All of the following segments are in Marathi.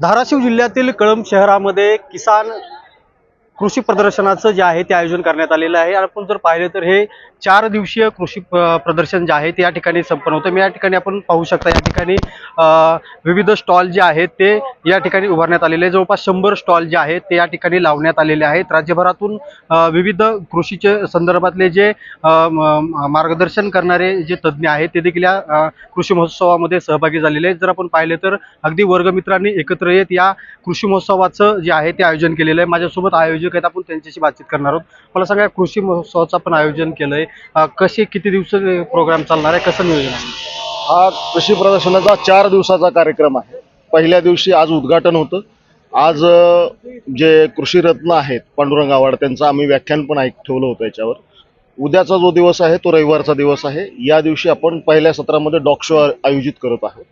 धाराशिव जिल्ह्यातील कळंब शहरामध्ये किसान कृषी प्रदर्शनाचं जे आहे ते आयोजन करण्यात आलेलं आहे। आपण जर पाहिलं तर हे 4 दिवसीय कृषी प्रदर्शन जे आहे ते या ठिकाणी संपन्न होतं। मी या ठिकाणी आपण पाहू शकता या ठिकाणी विविध स्टॉल जे आहेत ते या ठिकाणी उभारण्यात आलेले आहेत। जवळपास 100 स्टॉल जे आहेत ते या ठिकाणी लावण्यात आलेले आहेत। राज्यभरातून विविध कृषीचे संदर्भातले जे मार्गदर्शन करणारे जे तज्ञ आहेत ते देखील या कृषी महोत्सवामध्ये सहभागी झालेले आहेत। जर आपण पाहिले तर अगदी वर्गमित्रांनी एकत्र येत या कृषी महोत्सवाचं जे आहे ते आयोजन केलेलं आहे। माझ्यासोबत आयोजक आहेत, आपण त्यांच्याशी बातचीत करणार आहोत। मला सांगा, कृषी महोत्सवाचं आपण आयोजन केलंय, कसे किती दिवस प्रोग्राम चालणार आहे, कसं नियोजन आहे? हा कृषी प्रदर्शनाचा 4 दिवसाचा कार्यक्रम आहे। पहिल्या दिवशी आज उद्घाटन होतं। आज जे कृषी रत्न आहेत पांडुरंग आव्हाड त्यांचं आम्ही व्याख्यान पण ठेवलं होतं याच्यावर। उद्याचा जो दिवस आहे तो रविवारचा दिवस आहे। या दिवशी आपण पहिल्या सत्रामध्ये डॉग शो आयोजित करत आहोत।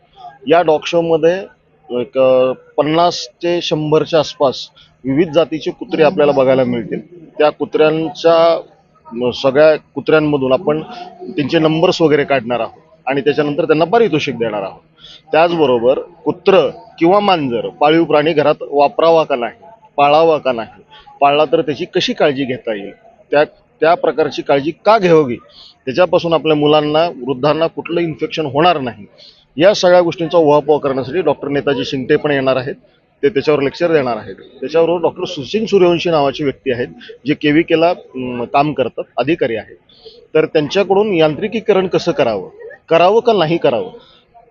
या डॉग शो मध्ये एक 50 ते 100च्या आसपास विविध जातीचे कुत्रे आपल्याला बघायला मिळतील। त्या कुत्र्यांच्या सगळ्या कुत्र्यांमधून आपण त्यांचे नंबर्स वगैरे काढणार आहोत आणि त्याच्यानंतर त्यांना पारितोषिक देणार आहोत। त्याचबरोबर कुत्र किंवा मांजर पाळीव प्राणी घरात वापरावा का नाही, पाळावा का नाही, पाळला तर त्याची कशी काळजी घेता येईल, त्या प्रकारची काळजी का घ्यावी, त्याच्यापासून आपल्या मुलांना वृद्धांना कुठलं इन्फेक्शन होणार नाही, या सगळ्या गोष्टींचा उहापोह करण्यासाठी डॉक्टर नेताजी शिंगटे पण येणार आहेत। ते त्याच्यावर लेक्चर देणार आहेत। त्याच्याबरोबर डॉक्टर सुशील सूर्यवंशी नावाचे व्यक्ती आहेत जे केव्हीकेला काम करतात, अधिकारी आहेत। तर त्यांच्याकडून यांत्रिकीकरण कसं करावं का नाही करावं,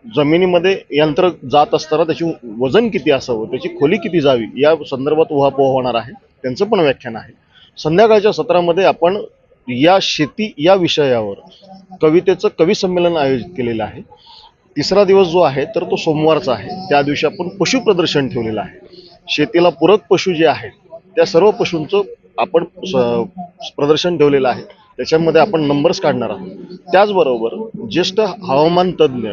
जमिनीमध्ये यंत्र जात असताना त्याची वजन किती असावं, त्याची खोली किती जावी, या संदर्भात उहापोह होणार आहे। त्यांचं पण व्याख्यान आहे। संध्याकाळच्या सत्रामध्ये आपण या शेती या विषयावर कवितेचं कवी संमेलन आयोजित केलेलं आहे। तिसरा दिवस जो आहे तर तो सोमवारचा आहे। त्या दिवशी आपण पशु प्रदर्शन ठेवलेलं आहे। शेतीला पूरक पशु जे आहेत त्या सर्व पशूंचं आपण प्रदर्शन ठेवलेलं आहे। त्याच्यामध्ये आपण नंबर्स काढणार आहोत। त्याचबरोबर ज्येष्ठ हवामान तज्ज्ञ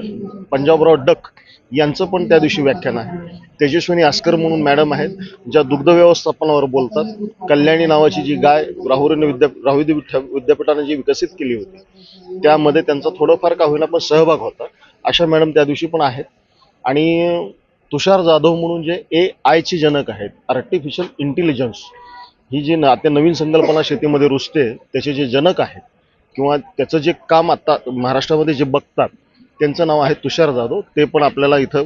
पंजाबराव डक यांचं पण त्या दिवशी व्याख्यान आहे। तेजस्विनी आस्कर म्हणून मॅडम आहेत ज्या दुग्ध व्यवस्थापनावर बोलतात। कल्याणी नावाची जी गाय राहुरी विद्यापीठाने जी विकसित केली होती त्यामध्ये त्यांचा थोडंफार का होईना पण सहभाग होता। अशा मॅडम त्या दिवशी पण आहेत। आणि तुषार जाधव म्हणून जे AI ची जनक आहेत, आर्टिफिशियल इंटेलिजन्स ही जी आता नवीन संकल्पना शेतीमध्ये रुजते त्याचे जे जनक आहेत किंवा त्याचं जे काम आता महाराष्ट्रामध्ये जे बघतात त्यांचं नाव आहे तुषार जाधव। ते पण आपल्याला इथं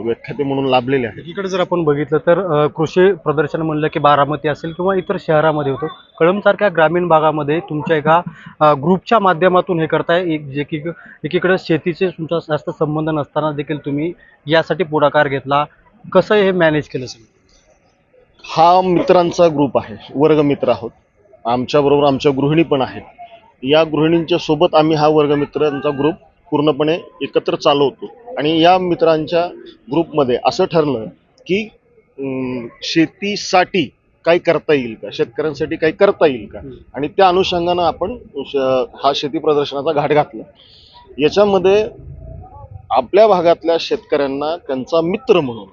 व्याख्याते म्हणून लाभलेले आहेत। इकडे जर आपण बघितलं तर कृषी प्रदर्शन म्हणलं की बारामती असेल किंवा इतर शहरामध्ये होतं, कळंबसारख्या ग्रामीण भागामध्ये तुमच्या एका ग्रुपच्या माध्यमातून हे करताय, जे की एकीकडे शेतीचे तुमचा जास्त संबंध नसताना देखील तुम्ही यासाठी पुढाकार घेतला, कसं हे मॅनेज केलं सगळं? हा मित्रांचा ग्रुप आहे, वर्गमित्र आहोत। आमच्याबरोबर आमच्या गृहिणी पण आहेत। या गृहिणींच्या सोबत आम्ही हा वर्गमित्रांचा ग्रुप पूर्णपणे एकत्र चालवतो। आणि या मित्रांच्या ग्रुपमध्ये असं ठरलं की शेतीसाठी काही करता येईल का, शेतकऱ्यांसाठी काही करता येईल का, आणि त्या अनुषंगानं आपण हा शेती प्रदर्शनाचा घाट घातला। याच्यामध्ये आपल्या भागातल्या शेतकऱ्यांना त्यांचा मित्र म्हणून,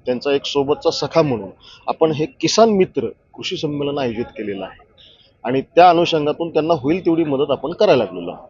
त्यांचा एक सोबतचा सखा म्हणून आपण हे किसान मित्र कृषी संमेलन आयोजित केलेलं आहे। आणि त्या अनुषंगातून त्यांना होईल तेवढी मदत आपण करायला लागलेलो आहोत।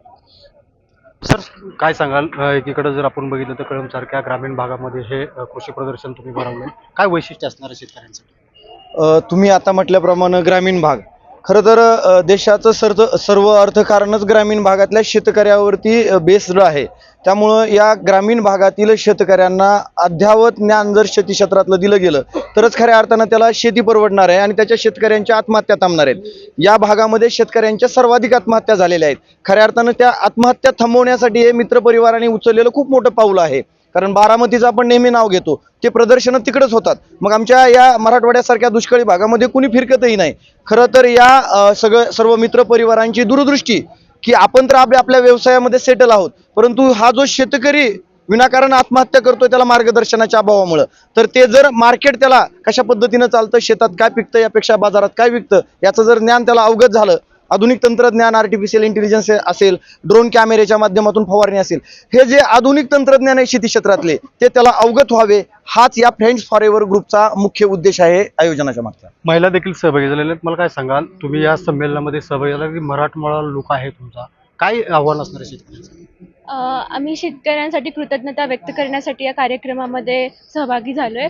सर, काय सांगाल, एकीकडे जर आपण बघितलं तर कळंबसारख्या ग्रामीण भागामध्ये हे कृषी प्रदर्शन तुम्ही भरवलंय, काय वैशिष्ट्य असणार आहे शेतकऱ्यांसाठी? तुम्ही आता म्हटल्याप्रमाणे ग्रामीण भाग, खरं तर देशाचं सर्व अर्थकारणच ग्रामीण भागातल्या शेतकऱ्यावरती बेस्ड आहे। त्यामुळं या ग्रामीण भागातील शेतकऱ्यांना अद्ययावत ज्ञान जर शेती क्षेत्रातलं दिलं गेलं तरच खऱ्या अर्थानं त्याला शेती परवडणार आहे आणि त्याच्या शेतकऱ्यांच्या आत्महत्या थांबणार आहेत। या भागामध्ये शेतकऱ्यांच्या सर्वाधिक आत्महत्या झालेल्या आहेत। खऱ्या अर्थानं त्या आत्महत्या थांबवण्यासाठी हे मित्रपरिवाराने उचललेलं खूप मोठं पाऊल आहे। कारण बारामतीचं आपण नेहमी नाव घेतो, ते प्रदर्शनं तिकडेच होतात, मग आमच्या या मराठवाड्यासारख्या दुष्काळी भागामध्ये कुणी फिरकतही नाही। खरं तर या सर्व मित्रपरिवारांची दूरदृष्टी की आपण तर आपल्या व्यवसायामध्ये सेटल आहोत, परंतु हा जो शेतकरी विनाकारण आत्महत्या करतोय त्याला मार्गदर्शनाच्या अभावामुळे, तर ते जर मार्केट त्याला कशा पद्धतीनं चालतं, शेतात काय पिकतं यापेक्षा बाजारात काय विकतं याचं जर ज्ञान त्याला अवगत झालं, आधुनिक तंत्रज्ञान आर्टिफिशियल इंटेलिजन्स असेल, ड्रोन कॅमेऱ्याच्या माध्यमातून फवारणी असेल, हे जे आधुनिक तंत्रज्ञान आहे शेती क्षेत्रातले ते त्याला अवगत व्हावे, हाच या फ्रेंड्स फॉरएव्हर ग्रुपचा मुख्य उद्देश आहे आयोजनाच्या मागचा। महिला देखील सहभागी झालेल्या आहेत। मला काय सांगाल, तुम्ही या संमेलनामध्ये सहभागी झाला की मराठमोळा लोक आहे तुमचा, काय आव्हान असणार आहे शेतकऱ्यांसाठी? आम्ही शेतकऱ्यांसाठी कृतज्ञता व्यक्त करण्यासाठी या कार्यक्रमामध्ये सहभागी झालोय.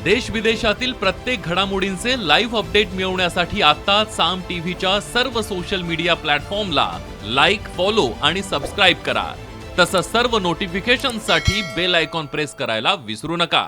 देश विदेशातील प्रत्येक घडामोडींचे लाईव्ह अपडेट मिळवण्यासाठी आता साम टीव्हीच्या सर्व सोशल मीडिया प्लॅटफॉर्मला लाईक, फॉलो आणि सबस्क्राईब करा. तसंच सर्व नोटिफिकेशनसाठी बेल आयकॉन प्रेस करायला विसरू नका.